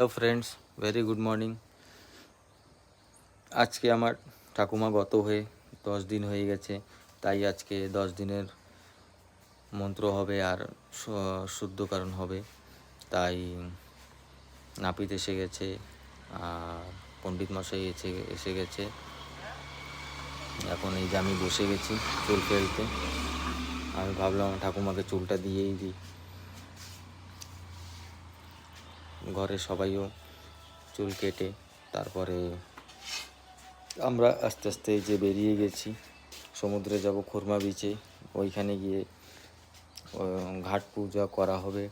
Hello friends, very good morning. আজকে আমার ঠাকুমা গত হয়ে 10 দিন হয়ে গেছে, তাই আজকে 10 দিনের মন্ত্র হবে আর শুদ্ধকরণ হবে। তাই নাপিত এসে গেছে আর পণ্ডিত মশাই এসে গেছে। এখন এই যে আমি বসে গেছি চুল ফেলতে। আমি ভাবলাম ঠাকুমাকে চুলটা দিয়েই দিই। ঘরে সবাইও চুল কেটে তারপরে আমরা আস্তে আস্তে এই যে বেরিয়ে গেছি। সমুদ্রে যাব খুরমা বিচে, ওইখানে গিয়ে ঘাট পূজা করা হবে,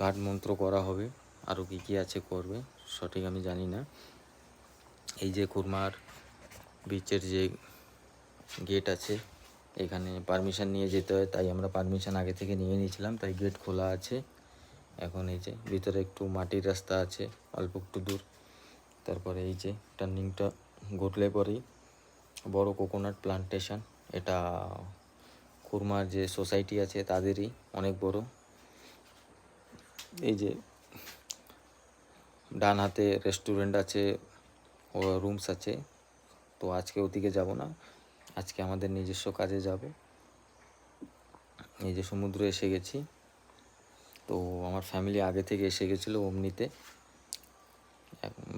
ঘাট মন্ত্র করা হবে, আরও কী কী আছে করবে সঠিক আমি জানি না। এই যে খুরমার বিচের যে গেট আছে, এখানে পারমিশন নিয়ে যেতে হয়, তাই আমরা পারমিশন আগে থেকে নিয়ে নিয়েছিলাম, তাই গেট খোলা আছে। এখন এই যে ভিতরে একটু মাটির রাস্তা আছে অল্প একটু দূর। তারপরে এই যে টার্নিংটা ঘুরলে পরেই বড় কোকোনাট প্লান্টেশন। এটা খুরমার যে সোসাইটি আছে তাদেরই অনেক বড়। এই যে ডান হাতে রেস্টুরেন্ট আছে ও রুমস আছে। তো আজকে ওদিকে যাব না, আজকে আমাদের নিজস্ব কাজে যাব। এই যে সমুদ্রে এসে গেছি। তো আমার ফ্যামিলি আগে থেকে এসে গেছিলো অমনিতে।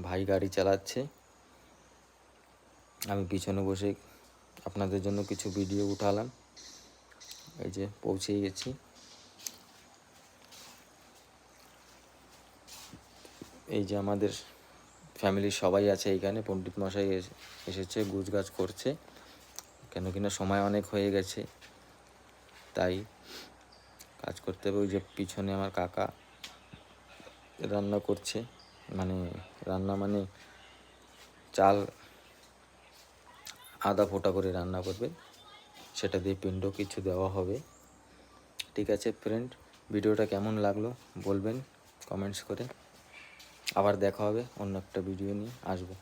ভাই গাড়ি চালাচ্ছে, আমি পিছনে বসে আপনাদের জন্য কিছু ভিডিও উঠালাম। এই যে পৌঁছেই গেছি। এই যে আমাদের ফ্যামিলির সবাই আছে এইখানে। পণ্ডিত মশাই এসেছে, গুছগাছ করছে, কেন কিনা সময় অনেক হয়ে গেছে, তাই কাজ করতে হবে। ওই যে পিছনে আমার কাকা রান্না করছে, মানে চাল আধা ফোটা করে রান্না করবে, সেটা দিয়ে পিণ্ড কিছু দেওয়া হবে। ঠিক আছে ফ্রেন্ড, ভিডিওটা কেমন লাগলো বলবেন কমেন্টস করে। আবার দেখা হবে, অন্য একটা ভিডিও নিয়ে আসবো।